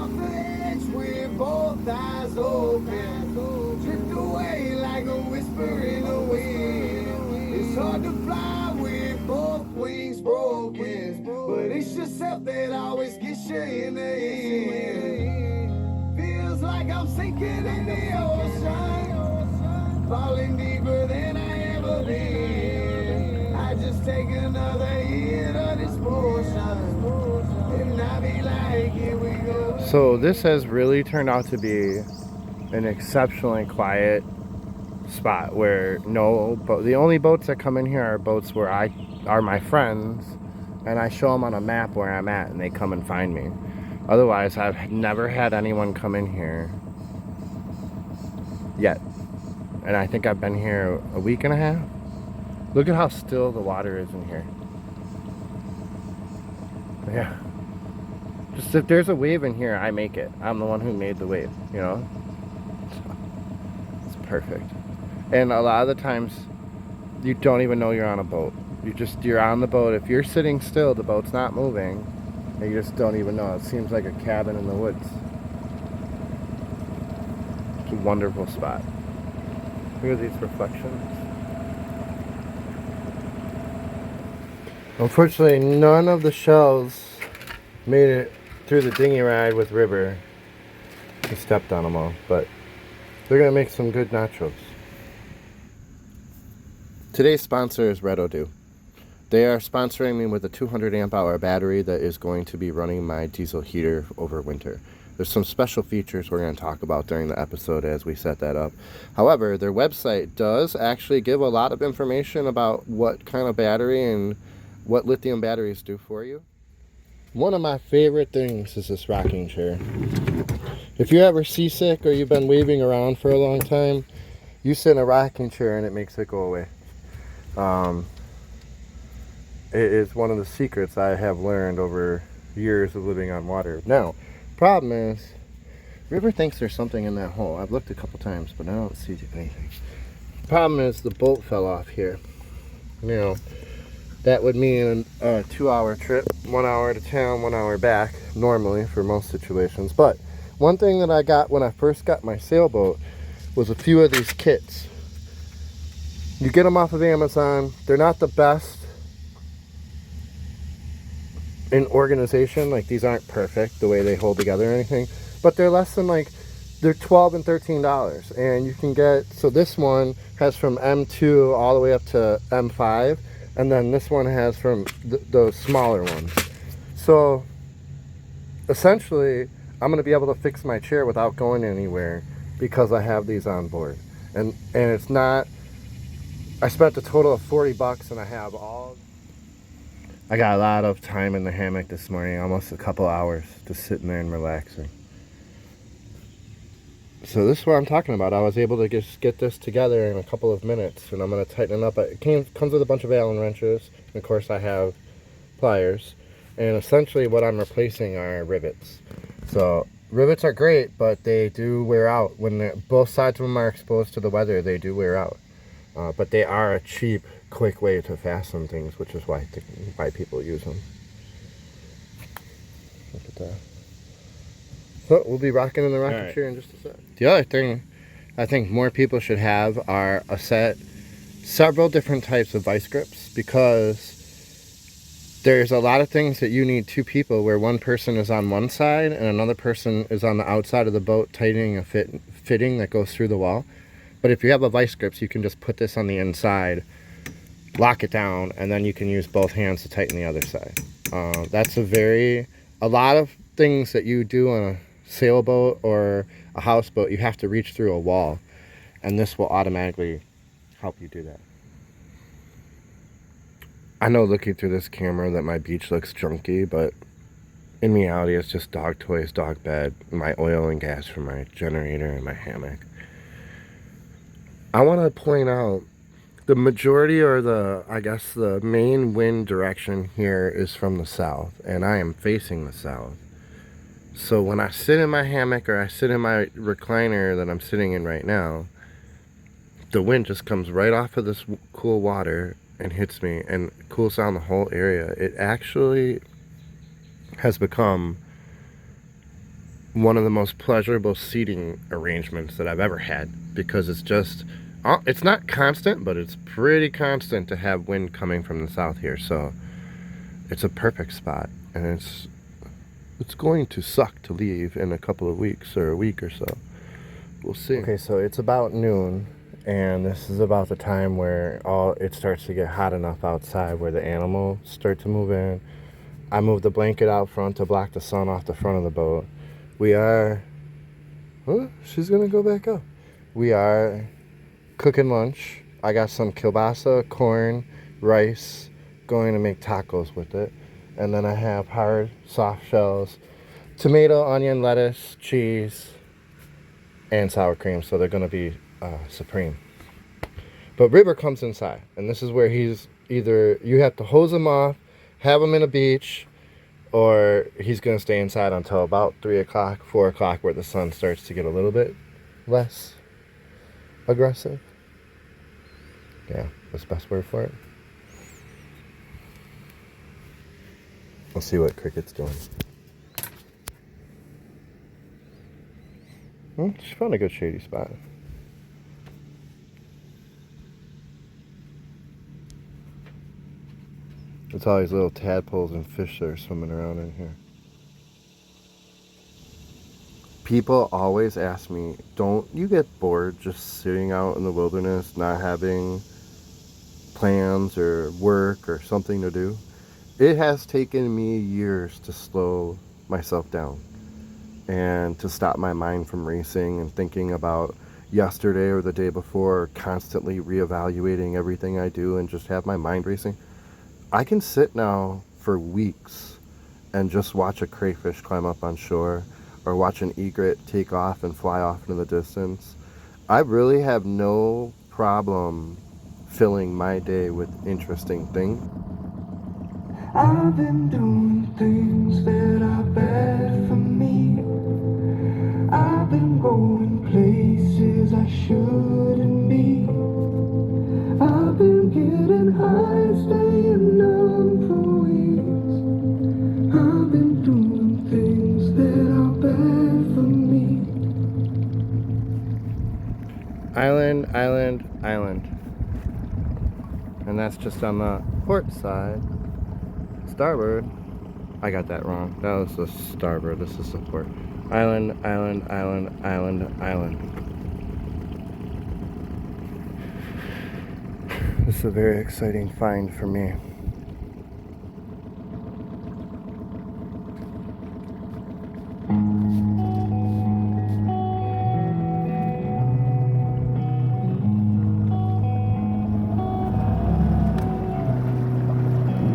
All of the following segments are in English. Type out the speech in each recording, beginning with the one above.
off the edge with both eyes open. Drift away like a whisper in the wind. It's hard to fly with both wings broken, but it's yourself that always gets you in the end. Feels like I'm sinking in the ocean, falling deeper than I ever been. I just take another hit of this potion. So this has really turned out to be an exceptionally quiet spot where the only boats that come in here are boats where are my friends, and I show them on a map where I'm at and they come and find me. Otherwise, I've never had anyone come in here yet, and I think I've been here a week and a half. Look at how still the water is in here. Yeah. Just if there's a wave in here, I make it. I'm the one who made the wave, you know? It's perfect. And a lot of the times, you don't even know you're on a boat. You're on the boat. If you're sitting still, the boat's not moving, and you just don't even know. It seems like a cabin in the woods. It's a wonderful spot. Look at these reflections. Unfortunately, none of the shells made it through the dinghy ride with River. He stepped on them all, but they're gonna make some good nachos. Today's sponsor is Reo Duo. They are sponsoring me with a 200 amp hour battery that is going to be running my diesel heater over winter. There's some special features we're going to talk about during the episode as we set that up. However, their website does actually give a lot of information about what kind of battery and what lithium batteries do for you. One of my favorite things is this rocking chair. If you're ever seasick or you've been waving around for a long time, you sit in a rocking chair and it makes it go away. It is one of the secrets I have learned over years of living on water. Now, problem is, River thinks there's something in that hole. I've looked a couple times, but I don't see anything. Problem is, the boat fell off here. You know, that would mean a 2-hour trip, 1 hour to town, 1 hour back, normally for most situations. But one thing that I got when I first got my sailboat was a few of these kits. You get them off of Amazon. They're not the best in organization. Like, these aren't perfect the way they hold together or anything, but they're less than they're $12 and $13, and you can get, so this one has from M2 all the way up to M5, and then this one has from those smaller ones. So essentially, I'm going to be able to fix my chair without going anywhere because I have these on board. And it's not, I spent a total of $40 and I have I got a lot of time in the hammock this morning, almost a couple hours, just sitting there and relaxing. So this is what I'm talking about. I was able to just get this together in a couple of minutes, and I'm going to tighten it up. It comes with a bunch of Allen wrenches, and of course I have pliers. And essentially what I'm replacing are rivets. So rivets are great, but they do wear out. When both sides of them are exposed to the weather, they do wear out. But they are a cheap, quick way to fasten things, which is why people use them. Look at that. So we'll be rocking in the rocking chair in just a sec. The other thing I think more people should have are several different types of vice grips, because there's a lot of things that you need two people, where one person is on one side and another person is on the outside of the boat tightening a fitting that goes through the wall. But if you have a vice grips, you can just put this on the inside, lock it down, and then you can use both hands to tighten the other side. That's a lot of things that you do on a sailboat or a houseboat, you have to reach through a wall, and this will automatically help you do that. I know looking through this camera that my beach looks junky, but in reality it's just dog toys, dog bed, my oil and gas for my generator, and my hammock. I want to point out the majority, or the main wind direction here is from the south, and I am facing the south. So when I sit in my hammock or I sit in my recliner that I'm sitting in right now, the wind just comes right off of this cool water and hits me and cools down the whole area. It actually has become one of the most pleasurable seating arrangements that I've ever had, because it's just, it's not constant, but it's pretty constant to have wind coming from the south here. So it's a perfect spot, and it's going to suck to leave in a couple of weeks or a week or so. We'll see. Okay, so it's about noon, and this is about the time where it starts to get hot enough outside where the animals start to move in. I moved the blanket out front to block the sun off the front of the boat. We are, she's gonna go back up. We are cooking lunch. I got some kielbasa, corn, rice, going to make tacos with it. And then I have hard, soft shells, tomato, onion, lettuce, cheese, and sour cream. So they're gonna be supreme. But River comes inside, and this is where he's either, you have to hose him off, have him in a beach, or he's going to stay inside until about 3 o'clock, 4 o'clock, where the sun starts to get a little bit less aggressive. Yeah, that's the best word for it. We'll see what Cricket's doing. She found a good shady spot. It's all these little tadpoles and fish that are swimming around in here. People always ask me, don't you get bored just sitting out in the wilderness, not having plans or work or something to do? It has taken me years to slow myself down and to stop my mind from racing and thinking about yesterday or the day before, constantly reevaluating everything I do and just have my mind racing. I can sit now for weeks and just watch a crayfish climb up on shore, or watch an egret take off and fly off into the distance. I really have no problem filling my day with interesting things. I've been doing things that are bad for me. I've been going places I shouldn't be. I've been getting high, staying numb for weeks. I've been doing things that are bad for me. Island, island, island. And that's just on the port side. Starboard. I got that wrong. That was the starboard. This is the port. Island, island, island, island, island. This is a very exciting find for me.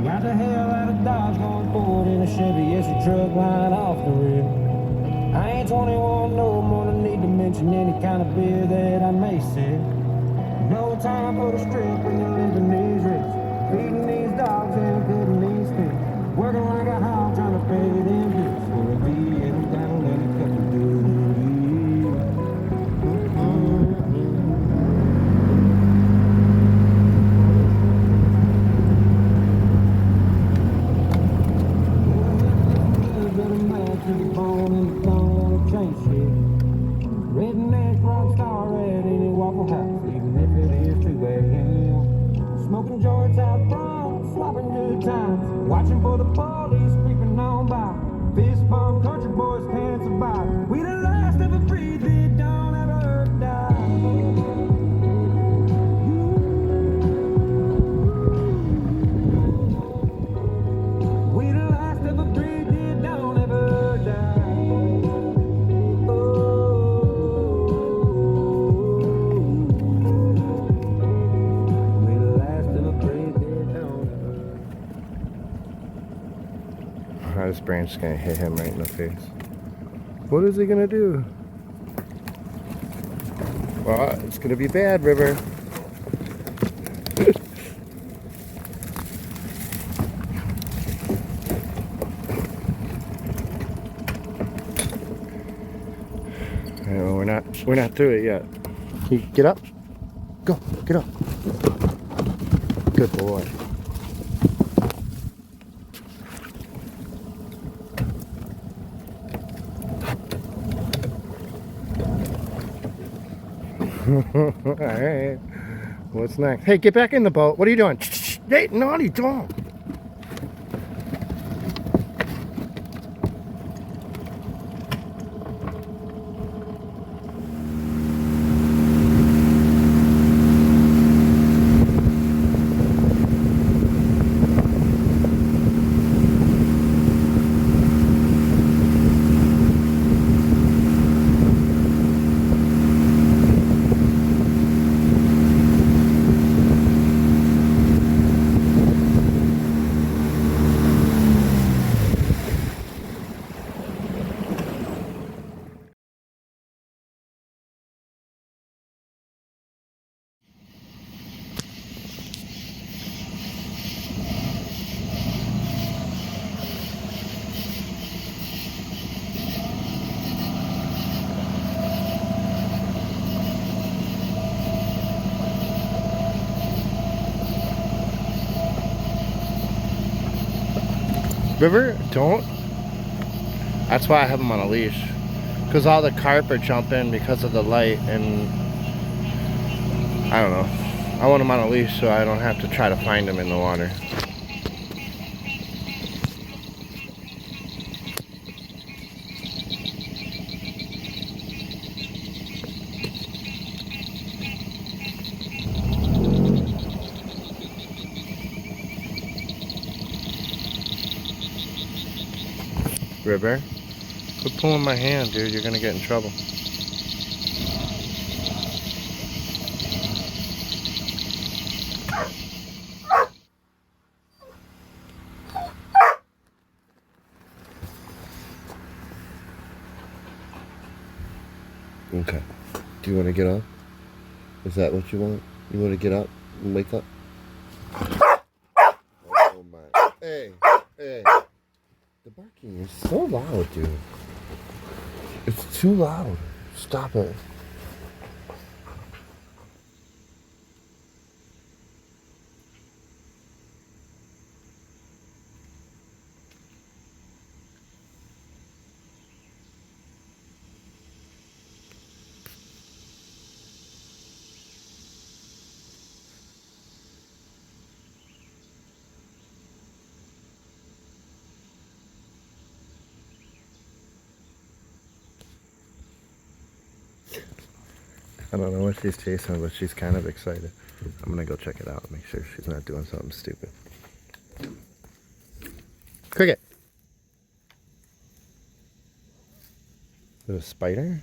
Got the hell out of Dodge, going forward in a Chevy. It's a truck line off the rear. I ain't 21 no more, no need to mention any kind of beer that I may sip. No time for the strip when you're living these risks. Feeding these dogs and cutting these sticks. Working like a hog trying to pay them bills. For a beer and down and a cup of duty. Got a man to the bone and the bone and change shit. Redneck rock star at any Waffle House, even if it is 2 a.m. Smoking joints out front, slopping good times. Watching for the police creeping on by. Fist bump, country boys pants about. We the last of a breed that don't ever die. We the last of a breed that don't ever die. We the last of a breed that don't ever. This branch is gonna hit him right in the face. What is he gonna do? Well, it's gonna be bad, River. No, we're not through it yet. Can you get up? Go, get up. Good boy. Alright. What's next? Hey, get back in the boat. What are you doing? Hey, naughty dog. River, don't. That's why I have them on a leash. Because all the carp are jumping because of the light, and I don't know. I want them on a leash so I don't have to try to find them in the water. River, quit pulling my hand, dude. You're gonna get in trouble. Okay. Do you want to get up? Is that what you want? You want to get up and wake up? Oh my. Hey, hey. The barking is so loud, dude. It's too loud. Stop it. I don't know what she's chasing, but she's kind of excited. I'm gonna go check it out, make sure she's not doing something stupid. Cricket. Is it a spider?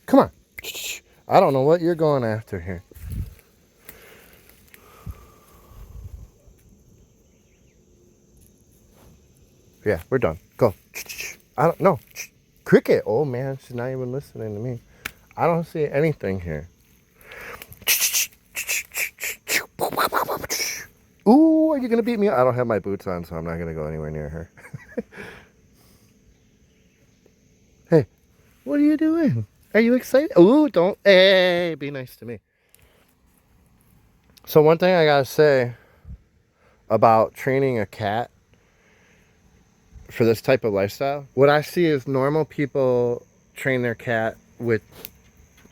Come on. I don't know what you're going after here. Yeah, we're done. Go. I don't know. Cricket. Oh man, she's not even listening to me. I don't see anything here. Ooh, are you gonna beat me? I don't have my boots on, so I'm not gonna go anywhere near her. Hey, what are you doing? Are you excited? Ooh, don't. Hey, be nice to me. So one thing I gotta say about training a cat for this type of lifestyle, what I see is normal people train their cat with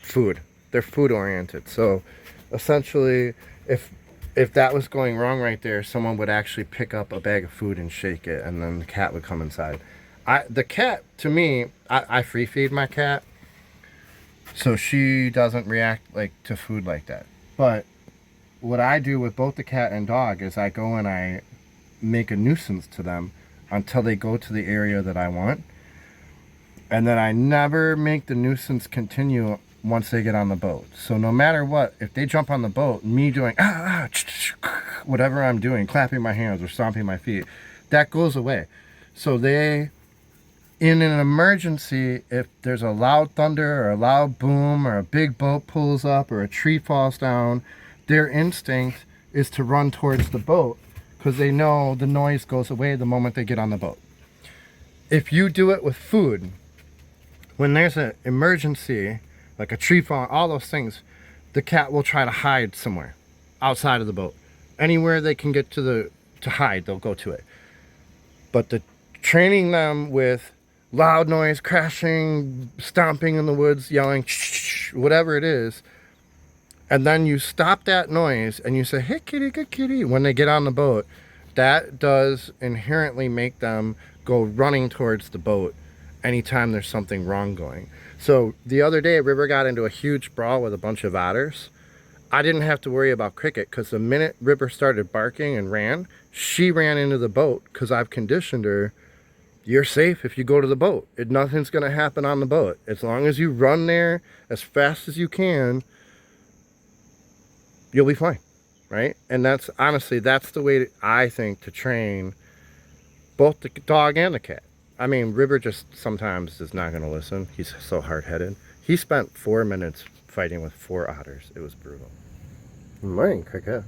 food. They're food oriented. So essentially, if that was going wrong right there, someone would actually pick up a bag of food and shake it, and then the cat would come inside. The cat, to me, I free feed my cat, so she doesn't react like to food like that. But what I do with both the cat and dog is I go and I make a nuisance to them until they go to the area that I want. And then I never make the nuisance continue once they get on the boat. So no matter what, if they jump on the boat, me doing whatever I'm doing, clapping my hands or stomping my feet, that goes away. So they, in an emergency, if there's a loud thunder or a loud boom or a big boat pulls up or a tree falls down, their instinct is to run towards the boat because they know the noise goes away the moment they get on the boat. If you do it with food, when there's an emergency, like a tree fall, all those things, the cat will try to hide somewhere outside of the boat. Anywhere they can get to hide, they'll go to it. But training them with loud noise, crashing, stomping in the woods, yelling, whatever it is, and then you stop that noise and you say, hey kitty, good kitty, when they get on the boat, that does inherently make them go running towards the boat anytime there's something wrong going. So the other day, River got into a huge brawl with a bunch of otters. I didn't have to worry about Cricket because the minute River started barking and ran, she ran into the boat because I've conditioned her. You're safe if you go to the boat. Nothing's going to happen on the boat. As long as you run there as fast as you can, you'll be fine, right? And that's honestly, that's the way I think to train both the dog and the cat. I mean, River just sometimes is not going to listen. He's so hard-headed. He spent 4 minutes fighting with 4 otters. It was brutal. Good morning, Cricket.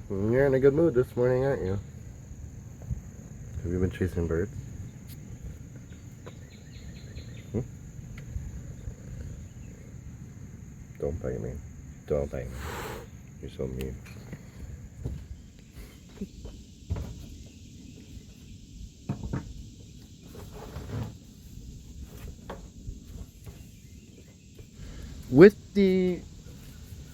You're in a good mood this morning, aren't you? Have you been chasing birds? Don't bite me. Don't bite me. You're so mean. With the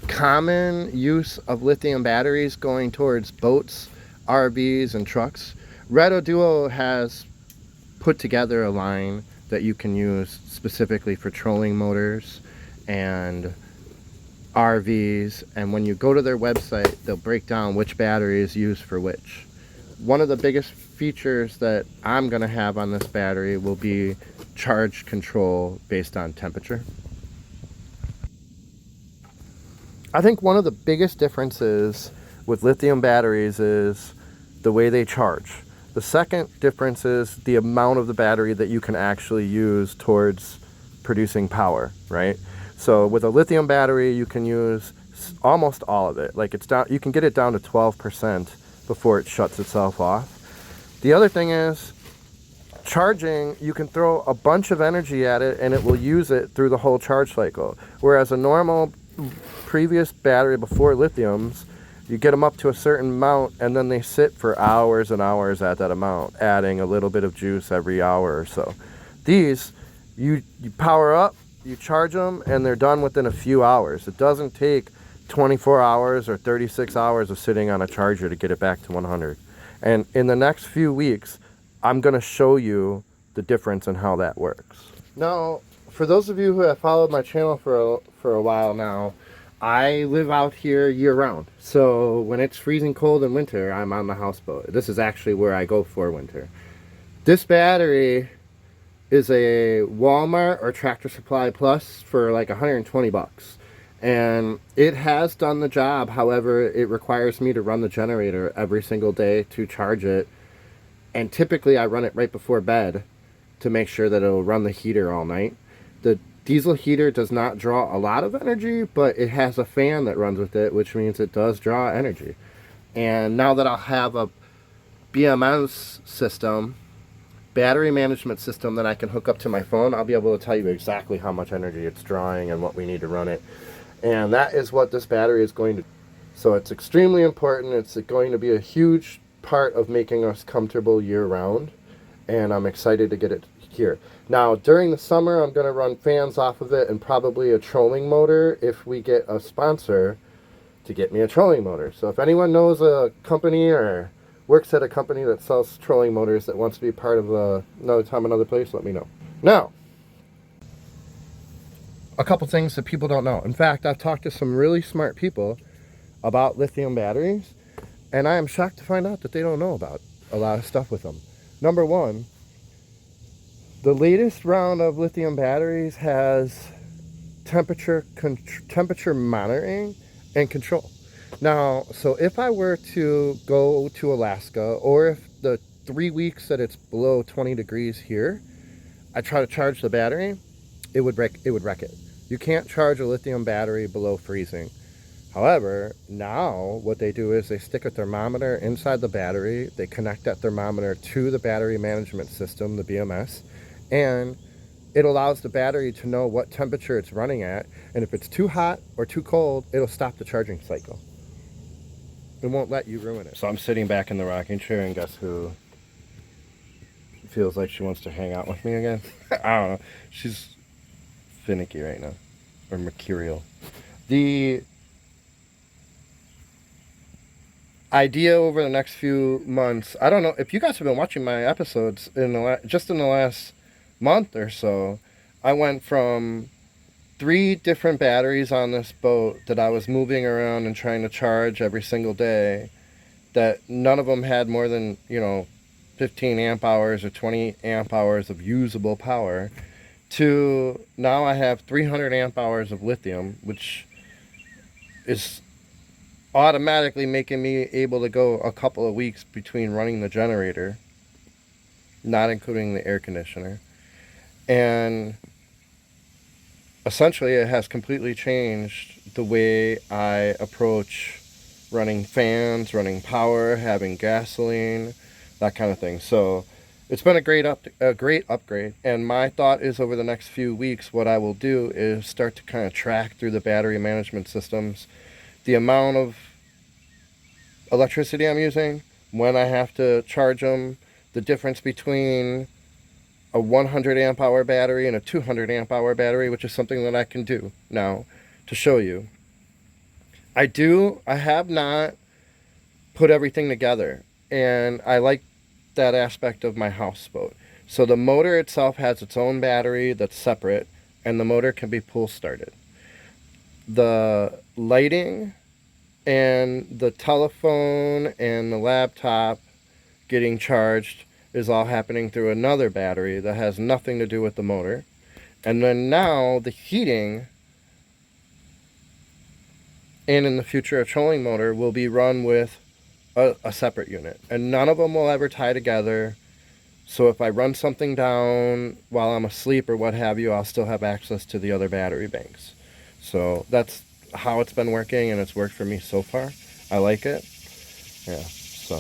common use of lithium batteries going towards boats, RVs, and trucks, Reo Duo has put together a line that you can use specifically for trolling motors and RVs, and when you go to their website, they'll break down which battery is used for which. One of the biggest features that I'm going to have on this battery will be charge control based on temperature. I think one of the biggest differences with lithium batteries is the way they charge. The second difference is the amount of the battery that you can actually use towards producing power, right? So with a lithium battery, you can use almost all of it. Like it's down, you can get it down to 12% before it shuts itself off. The other thing is charging, you can throw a bunch of energy at it and it will use it through the whole charge cycle. Whereas a normal previous battery before lithiums, you get them up to a certain amount and then they sit for hours and hours at that amount, adding a little bit of juice every hour or so. These, you power up, you charge them, and they're done within a few hours. It doesn't take 24 hours or 36 hours of sitting on a charger to get it back to 100. And in the next few weeks, I'm going to show you the difference in how that works. Now, for those of you who have followed my channel for a while now, I live out here year-round. So when it's freezing cold in winter, I'm on the houseboat. This is actually where I go for winter. This battery is a Walmart or Tractor Supply Plus for like 120 bucks. And it has done the job. However, it requires me to run the generator every single day to charge it. And typically I run it right before bed to make sure that it'll run the heater all night. The diesel heater does not draw a lot of energy, but it has a fan that runs with it, which means it does draw energy. And now that I'll have a BMS system, battery management system, that I can hook up to my phone, I'll be able to tell you exactly how much energy it's drawing and what we need to run it. And that is what this battery is going to do. So it's extremely important. It's going to be a huge part of making us comfortable year-round, and I'm excited to get it here. Now, during the summer, I'm going to run fans off of it and probably a trolling motor if we get a sponsor to get me a trolling motor. So if anyone knows a company or works at a company that sells trolling motors that wants to be part of Another Time, Another Place, let me know. Now, a couple things that people don't know. In fact, I've talked to some really smart people about lithium batteries, and I am shocked to find out that they don't know about a lot of stuff with them. Number one, the latest round of lithium batteries has temperature monitoring and control. Now, so if I were to go to Alaska, or if the 3 weeks that it's below 20 degrees here, I try to charge the battery, it would wreck it. You can't charge a lithium battery below freezing. However, now what they do is they stick a thermometer inside the battery, they connect that thermometer to the battery management system, the BMS, and it allows the battery to know what temperature it's running at, and if it's too hot or too cold, it'll stop the charging cycle. It won't let you ruin it. So I'm sitting back in the rocking chair, and guess who feels like she wants to hang out with me again. I don't know. She's finicky right now. Or mercurial. The idea over the next few months, I don't know if you guys have been watching my episodes just in the last month or so. I went from 3 different batteries on this boat that I was moving around and trying to charge every single day, that none of them had more than 15 amp hours or 20 amp hours of usable power, to now I have 300 amp hours of lithium, which is automatically making me able to go a couple of weeks between running the generator, not including the air conditioner. And essentially it has completely changed the way I approach running fans, running power, having gasoline, that kind of thing. So it's been a great upgrade. And my thought is, over the next few weeks, what I will do is start to kind of track through the battery management systems the amount of electricity I'm using, when I have to charge them, the difference between a 100 amp hour battery and a 200 amp hour battery, which is something that I can do now to show you. I have not put everything together, and I like that aspect of my houseboat. So the motor itself has its own battery that's separate, and the motor can be pull started. The lighting and the telephone and the laptop getting charged is all happening through another battery that has nothing to do with the motor. And then now the heating, and in the future a trolling motor, will be run with a separate unit. And none of them will ever tie together. So if I run something down while I'm asleep or what have you, I'll still have access to the other battery banks. So that's how it's been working, and it's worked for me so far. I like it. Yeah, so